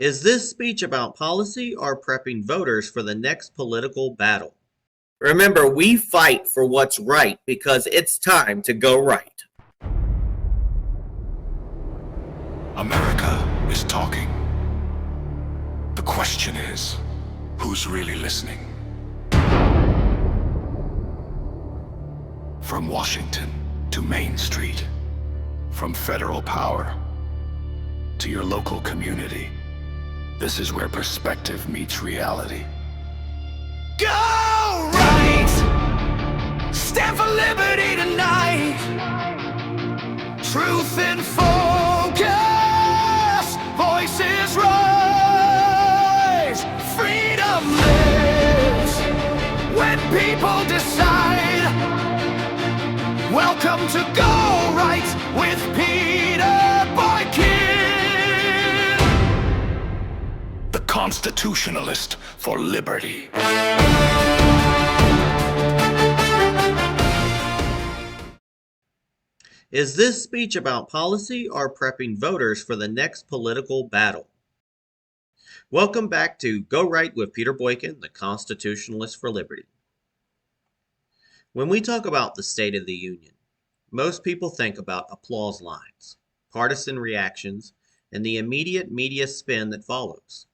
Is this speech about policy or prepping voters for the next political battle? Remember, we fight for what's right because it's time to go right. America is talking. The question is, who's really listening? From Washington to Main Street, from federal power to your local community, this is where perspective meets reality. Go right! Stand for liberty tonight! Truth in focus! Voices rise! Freedom lives when people decide. Welcome to Go Right with Peter Boykin, the Constitutionalist for liberty. Is this speech about policy or prepping voters for the next political battle? Welcome back to Go Right with Peter Boykin, the Constitutionalist for liberty. When we talk about the State of the Union, most people think about applause lines, partisan reactions, and the immediate media spin that follows.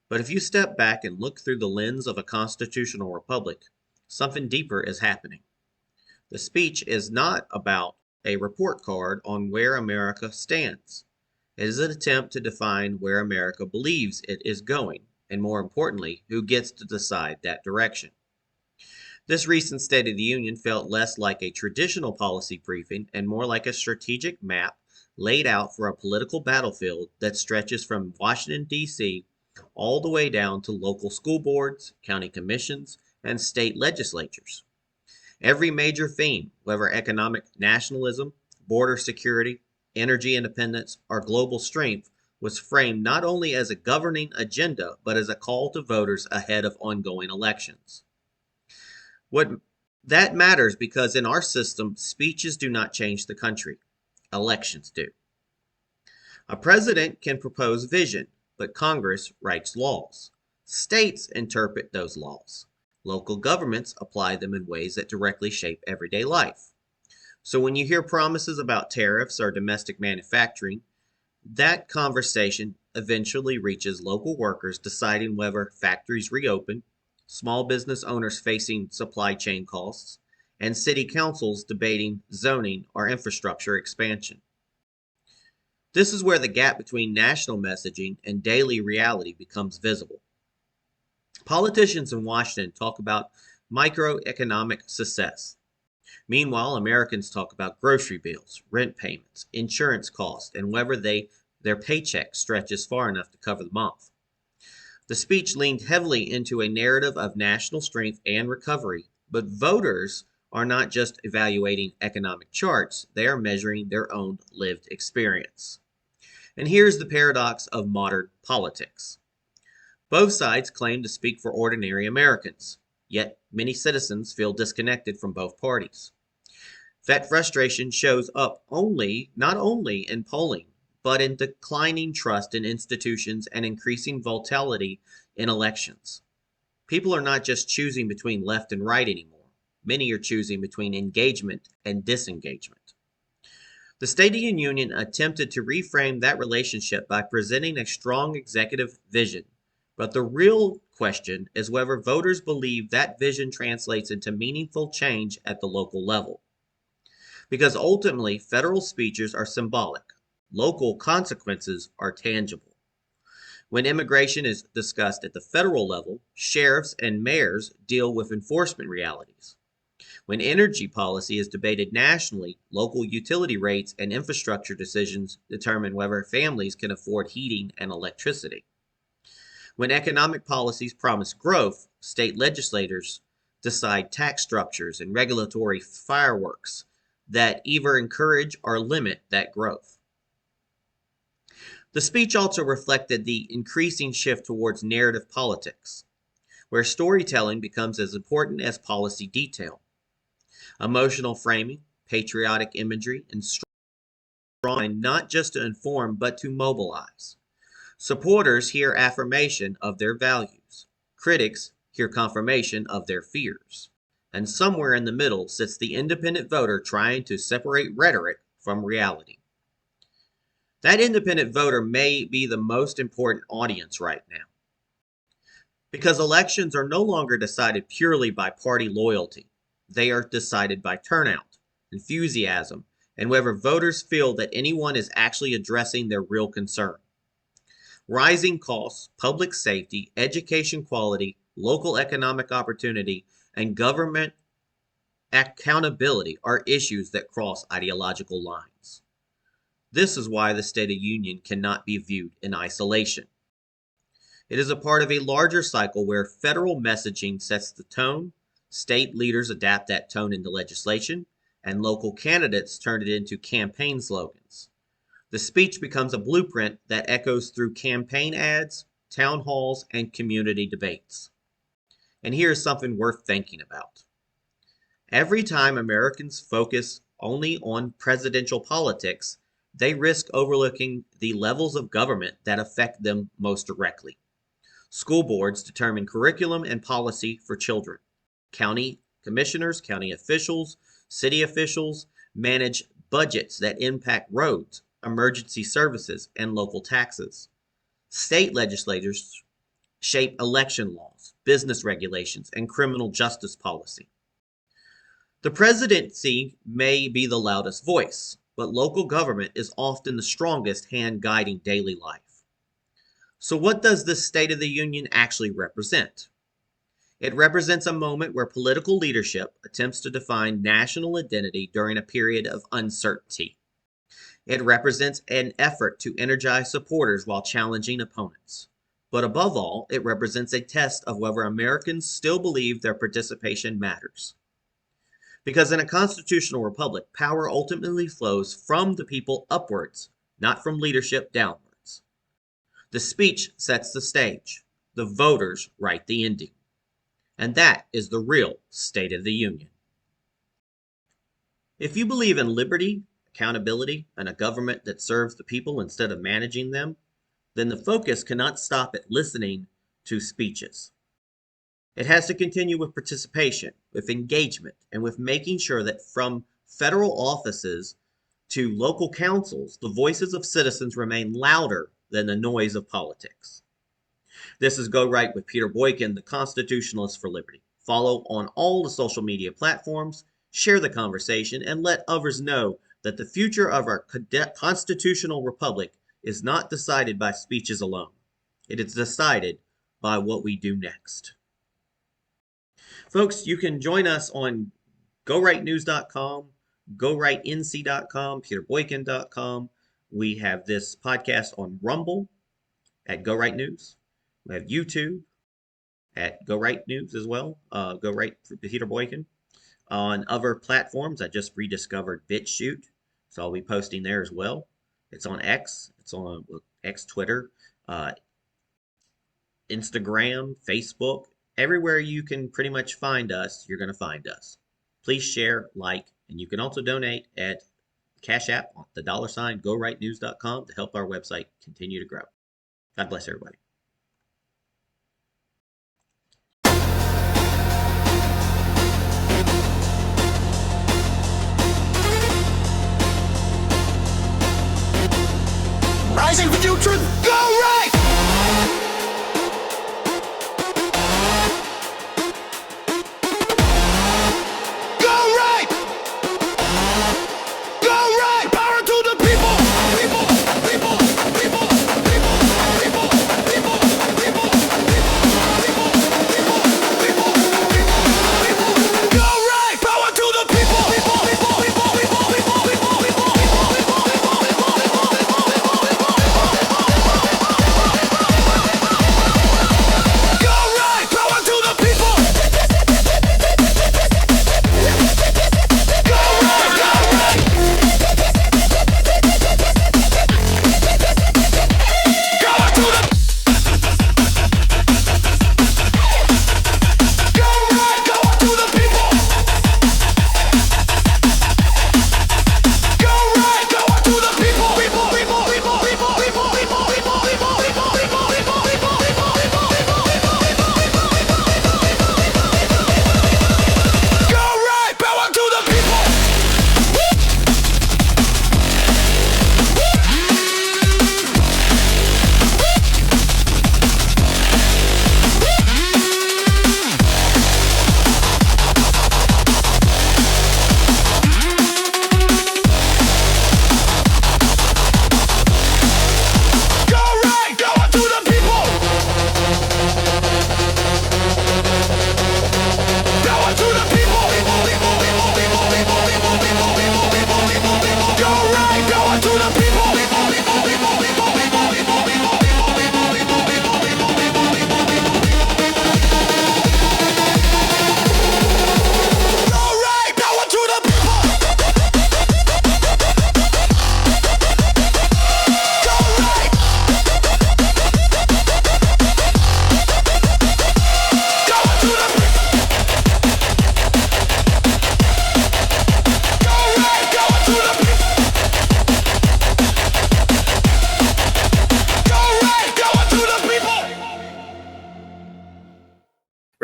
But if you step back and look through the lens of a constitutional republic, something deeper is happening. The speech is not about a report card on where America stands. It is an attempt to define where America believes it is going, and more importantly, who gets to decide that direction. This recent State of the Union felt less like a traditional policy briefing and more like a strategic map laid out for a political battlefield that stretches from Washington, D.C. all the way down to local school boards, county commissions, and state legislatures. Every major theme, whether economic nationalism, border security, energy independence, or global strength, was framed not only as a governing agenda, but as a call to voters ahead of ongoing elections. That matters because in our system, speeches do not change the country. Elections do. A president can propose vision, but Congress writes laws. States interpret those laws. Local governments apply them in ways that directly shape everyday life. So when you hear promises about tariffs or domestic manufacturing, that conversation eventually reaches local workers deciding whether factories reopen, small business owners facing supply chain costs, and city councils debating zoning or infrastructure expansion. This is where the gap between national messaging and daily reality becomes visible. Politicians in Washington talk about microeconomic success. Meanwhile, Americans talk about grocery bills, rent payments, insurance costs, and whether their paycheck stretches far enough to cover the month. The speech leaned heavily into a narrative of national strength and recovery, but voters are not just evaluating economic charts, they are measuring their own lived experience. And here's the paradox of modern politics. Both sides claim to speak for ordinary Americans, yet many citizens feel disconnected from both parties. That frustration shows up not only in polling, but in declining trust in institutions and increasing volatility in elections. People are not just choosing between left and right anymore. Many are choosing between engagement and disengagement. The State of the Union attempted to reframe that relationship by presenting a strong executive vision, but the real question is whether voters believe that vision translates into meaningful change at the local level. Because ultimately, federal speeches are symbolic. Local consequences are tangible. When immigration is discussed at the federal level, sheriffs and mayors deal with enforcement realities. When energy policy is debated nationally, local utility rates and infrastructure decisions determine whether families can afford heating and electricity. When economic policies promise growth, state legislators decide tax structures and regulatory fireworks that either encourage or limit that growth. The speech also reflected the increasing shift towards narrative politics, where storytelling becomes as important as policy detail. Emotional framing, patriotic imagery, and strong not just to inform but to mobilize. Supporters hear affirmation of their values. Critics hear confirmation of their fears. And somewhere in the middle sits the independent voter trying to separate rhetoric from reality. That independent voter may be the most important audience right now, because elections are no longer decided purely by party loyalty. They are decided by turnout, enthusiasm, and whether voters feel that anyone is actually addressing their real concern. Rising costs, public safety, education quality, local economic opportunity, and government accountability are issues that cross ideological lines. This is why the State of the Union cannot be viewed in isolation. It is a part of a larger cycle where federal messaging sets the tone, state leaders adapt that tone into legislation, and local candidates turn it into campaign slogans. The speech becomes a blueprint that echoes through campaign ads, town halls, and community debates. And here's something worth thinking about. Every time Americans focus only on presidential politics, they risk overlooking the levels of government that affect them most directly. School boards determine curriculum and policy for children. County commissioners, county officials, city officials manage budgets that impact roads, emergency services, and local taxes. State legislators shape election laws, business regulations, and criminal justice policy. The presidency may be the loudest voice, but local government is often the strongest hand guiding daily life. So what does the State of the Union actually represent? It represents a moment where political leadership attempts to define national identity during a period of uncertainty. It represents an effort to energize supporters while challenging opponents. But above all, it represents a test of whether Americans still believe their participation matters. Because in a constitutional republic, power ultimately flows from the people upwards, not from leadership downwards. The speech sets the stage. The voters write the ending. And that is the real State of the Union. If you believe in liberty, accountability, and a government that serves the people instead of managing them, then the focus cannot stop at listening to speeches. It has to continue with participation, with engagement, and with making sure that from federal offices to local councils, the voices of citizens remain louder than the noise of politics. This is Go Right with Peter Boykin, the Constitutionalist for Liberty. Follow on all the social media platforms, share the conversation, and let others know that the future of our constitutional republic is not decided by speeches alone. It is decided by what we do next. Folks, you can join us on GoRightNews.com, GoRightNC.com, PeterBoykin.com. We have this podcast on Rumble at Go Right News. We have YouTube at Go Right News as well, Go Right for Peter Boykin. On other platforms, I just rediscovered BitChute, so I'll be posting there as well. It's on X, it's on X Twitter, Instagram, Facebook. Everywhere you can pretty much find us, you're going to find us. Please share, like, and you can also donate at Cash App, the $ GoRightNews.com to help our website continue to grow. God bless everybody. Rising for future, go right!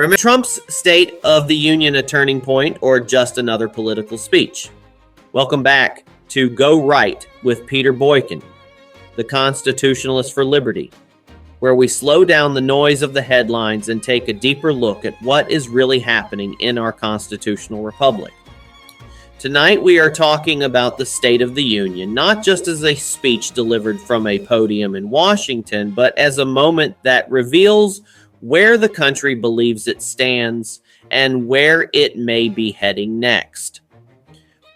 Remember, Trump's State of the Union a turning point or just another political speech? Welcome back to Go Right with Peter Boykin, the Constitutionalist for Liberty, where we slow down the noise of the headlines and take a deeper look at what is really happening in our constitutional republic. Tonight we are talking about the State of the Union, not just as a speech delivered from a podium in Washington, but as a moment that reveals where the country believes it stands and where it may be heading next.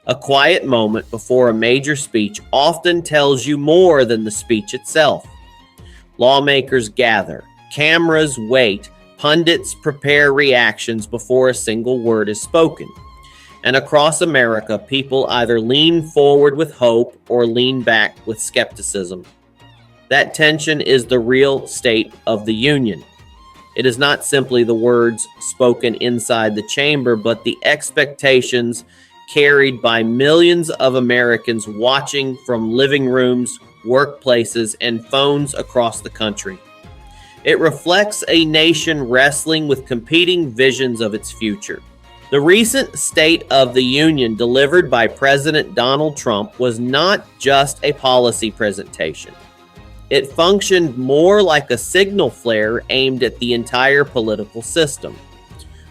A quiet moment before a major speech often tells you more than the speech itself. Lawmakers gather, cameras wait, pundits prepare reactions before a single word is spoken. And across America, people either lean forward with hope or lean back with skepticism. That tension is the real state of the union. It is not simply the words spoken inside the chamber, but the expectations carried by millions of Americans watching from living rooms, workplaces, and phones across the country. It reflects a nation wrestling with competing visions of its future. The recent State of the Union delivered by President Donald Trump was not just a policy presentation. It functioned more like a signal flare aimed at the entire political system,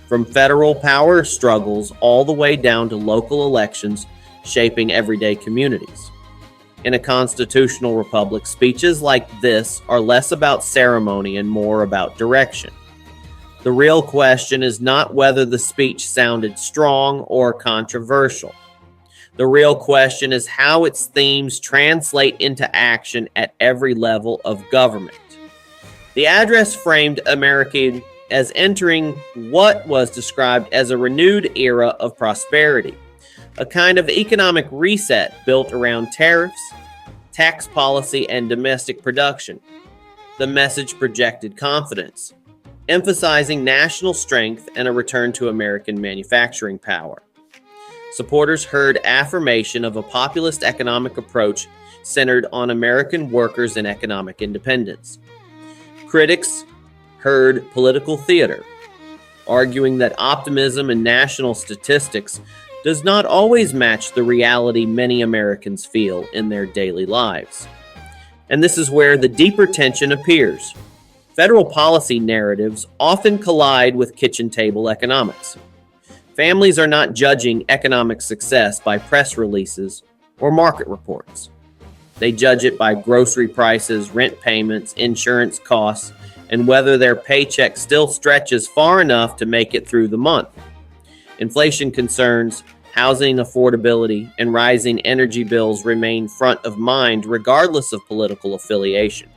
from federal power struggles all the way down to local elections shaping everyday communities. In a constitutional republic, speeches like this are less about ceremony and more about direction. The real question is not whether the speech sounded strong or controversial. The real question is how its themes translate into action at every level of government. The address framed America as entering what was described as a renewed era of prosperity, a kind of economic reset built around tariffs, tax policy, and domestic production. The message projected confidence, emphasizing national strength and a return to American manufacturing power. Supporters heard affirmation of a populist economic approach centered on American workers and economic independence. Critics heard political theater, arguing that optimism and national statistics does not always match the reality many Americans feel in their daily lives. And this is where the deeper tension appears. Federal policy narratives often collide with kitchen table economics. Families are not judging economic success by press releases or market reports. They judge it by grocery prices, rent payments, insurance costs, and whether their paycheck still stretches far enough to make it through the month. Inflation concerns, housing affordability, and rising energy bills remain front of mind regardless of political affiliation.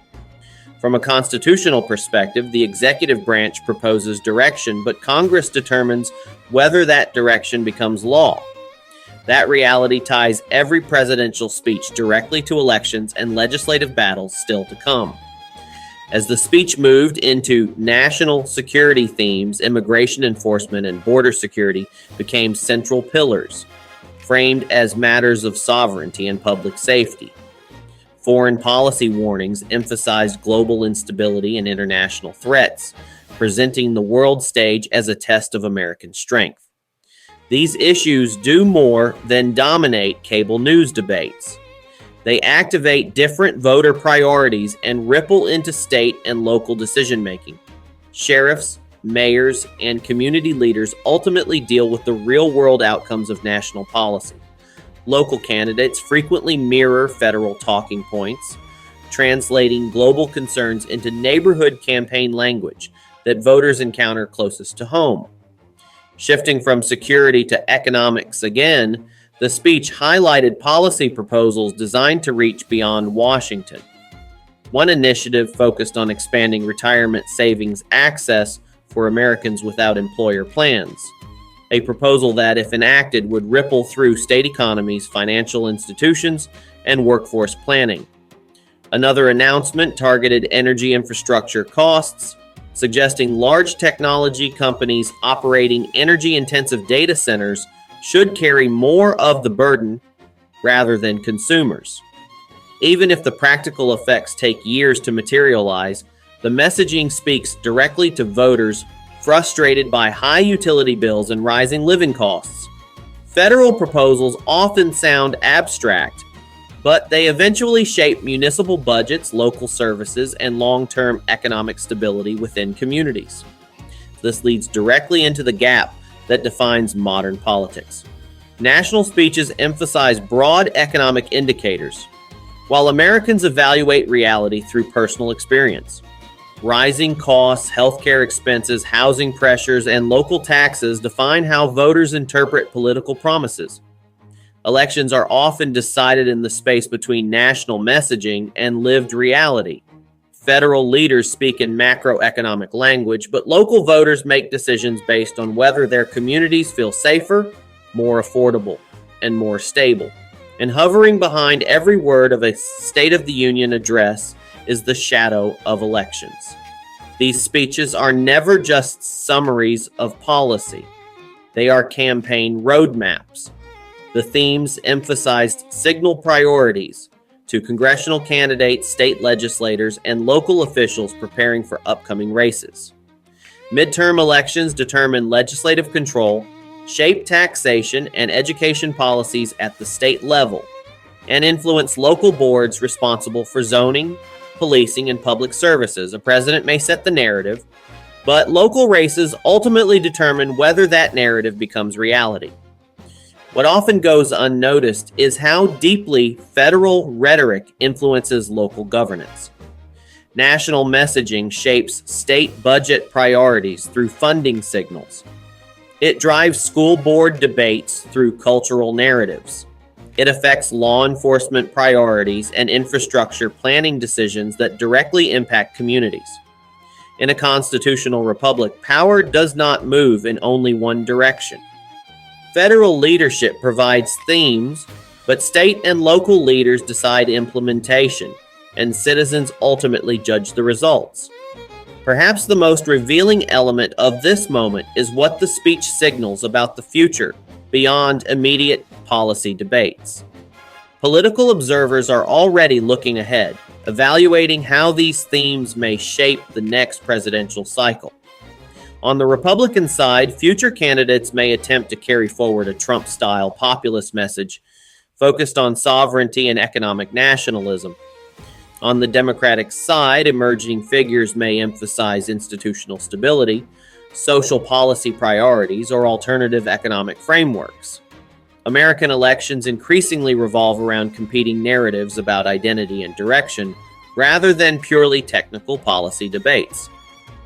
From a constitutional perspective, the executive branch proposes direction, but Congress determines whether that direction becomes law. That reality ties every presidential speech directly to elections and legislative battles still to come. As the speech moved into national security themes, immigration enforcement and border security became central pillars, framed as matters of sovereignty and public safety. Foreign policy warnings emphasized global instability and international threats, presenting the world stage as a test of American strength. These issues do more than dominate cable news debates. They activate different voter priorities and ripple into state and local decision-making. Sheriffs, mayors, and community leaders ultimately deal with the real-world outcomes of national policy. Local candidates frequently mirror federal talking points, translating global concerns into neighborhood campaign language that voters encounter closest to home. Shifting from security to economics again, the speech highlighted policy proposals designed to reach beyond Washington. One initiative focused on expanding retirement savings access for Americans without employer plans, a proposal that, if enacted, would ripple through state economies, financial institutions, and workforce planning. Another announcement targeted energy infrastructure costs, suggesting large technology companies operating energy-intensive data centers should carry more of the burden rather than consumers. Even if the practical effects take years to materialize, the messaging speaks directly to voters frustrated by high utility bills and rising living costs. Federal proposals often sound abstract, but they eventually shape municipal budgets, local services, and long-term economic stability within communities. This leads directly into the gap that defines modern politics. National speeches emphasize broad economic indicators, while Americans evaluate reality through personal experience. Rising costs, healthcare expenses, housing pressures, and local taxes define how voters interpret political promises. Elections are often decided in the space between national messaging and lived reality. Federal leaders speak in macroeconomic language, but local voters make decisions based on whether their communities feel safer, more affordable, and more stable. And hovering behind every word of a State of the Union address is the shadow of elections. These speeches are never just summaries of policy. They are campaign roadmaps. The themes emphasized signal priorities to congressional candidates, state legislators, and local officials preparing for upcoming races. Midterm elections determine legislative control, shape taxation and education policies at the state level, and influence local boards responsible for zoning, policing, and public services. A president may set the narrative, but local races ultimately determine whether that narrative becomes reality. What often goes unnoticed is how deeply federal rhetoric influences local governance. National messaging shapes state budget priorities through funding signals. It drives school board debates through cultural narratives. It affects law enforcement priorities and infrastructure planning decisions that directly impact communities. In a constitutional republic, power does not move in only one direction. Federal leadership provides themes, but state and local leaders decide implementation, and citizens ultimately judge the results. Perhaps the most revealing element of this moment is what the speech signals about the future beyond immediate policy debates. Political observers are already looking ahead, evaluating how these themes may shape the next presidential cycle. On the Republican side, future candidates may attempt to carry forward a Trump-style populist message focused on sovereignty and economic nationalism. On the Democratic side, emerging figures may emphasize institutional stability, social policy priorities, or alternative economic frameworks. American elections increasingly revolve around competing narratives about identity and direction, rather than purely technical policy debates.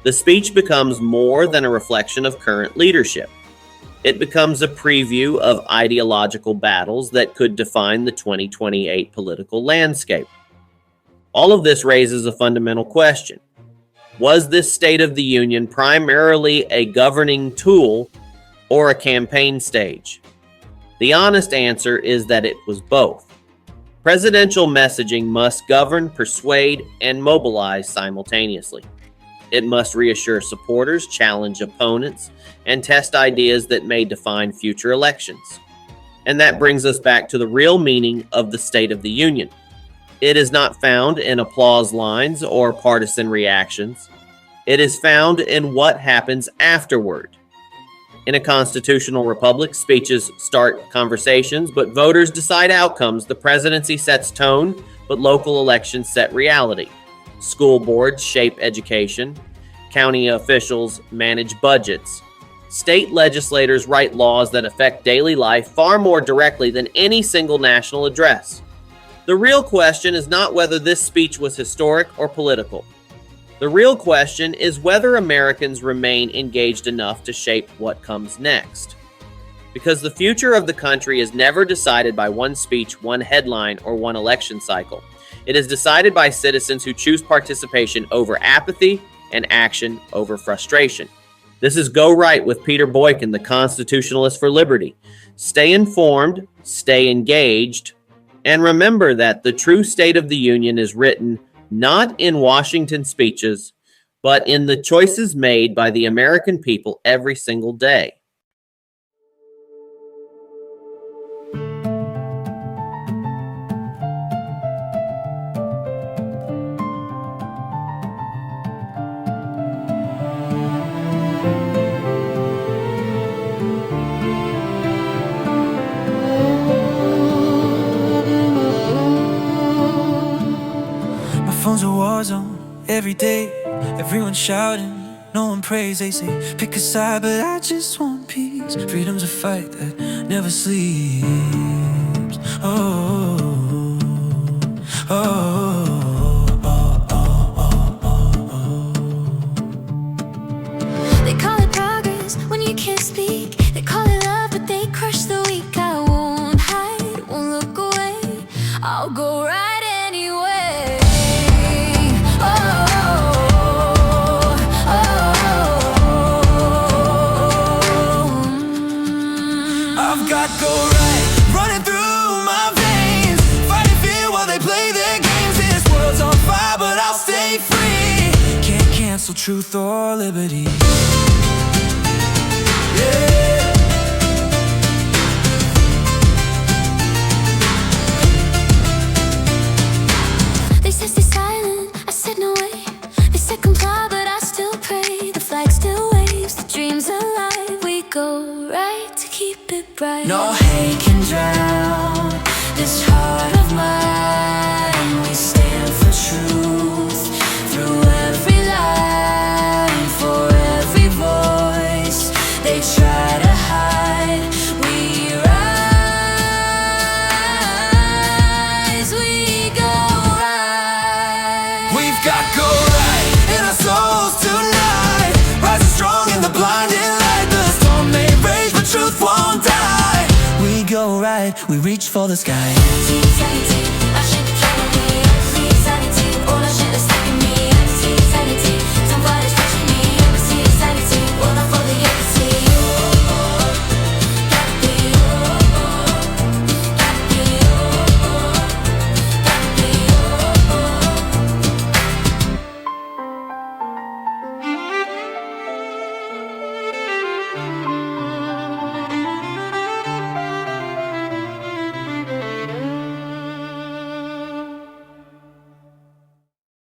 The speech becomes more than a reflection of current leadership. It becomes a preview of ideological battles that could define the 2028 political landscape. All of this raises a fundamental question. Was this State of the Union primarily a governing tool or a campaign stage? The honest answer is that it was both. Presidential messaging must govern, persuade, and mobilize simultaneously. It must reassure supporters, challenge opponents, and test ideas that may define future elections. And that brings us back to the real meaning of the State of the Union. It is not found in applause lines or partisan reactions. It is found in what happens afterward. In a constitutional republic, speeches start conversations, but voters decide outcomes. The presidency sets tone, but local elections set reality. School boards shape education. County officials manage budgets. State legislators write laws that affect daily life far more directly than any single national address. The real question is not whether this speech was historic or political. The real question is whether Americans remain engaged enough to shape what comes next. Because the future of the country is never decided by one speech, one headline, or one election cycle. It is decided by citizens who choose participation over apathy and action over frustration. This is Go Right with Peter Boykin, the Constitutionalist for Liberty. Stay informed, stay engaged, and remember that the true State of the Union is written not in Washington speeches, but in the choices made by the American people every single day. every day. Everyone shouting, no one prays. They say, pick a side, but I just want peace. Freedom's a fight that never sleeps. Oh, oh, oh, oh, oh, oh, oh. They call it progress when you can't speak. They call it love, but they crush the weak. I won't hide, won't look away. I'll go right anyway. Oh, oh, oh. I've got go right running through my veins, fighting fear while they play their games. This world's on fire, but I'll stay free. Can't cancel truth or liberty. Yeah. They said stay silent, I said no way. They said comply, but I still pray. The flag still waves, the dream's alive. We go right to keep it bright. No hate can drown this heart of mine. We stand for truth through every line, for every voice they try to hide. We rise, we go right. We've got go right in our souls tonight, rising strong in the blinding light. The storm may rage, but truth won't die. We go right, we reach for the sky. Team fighting.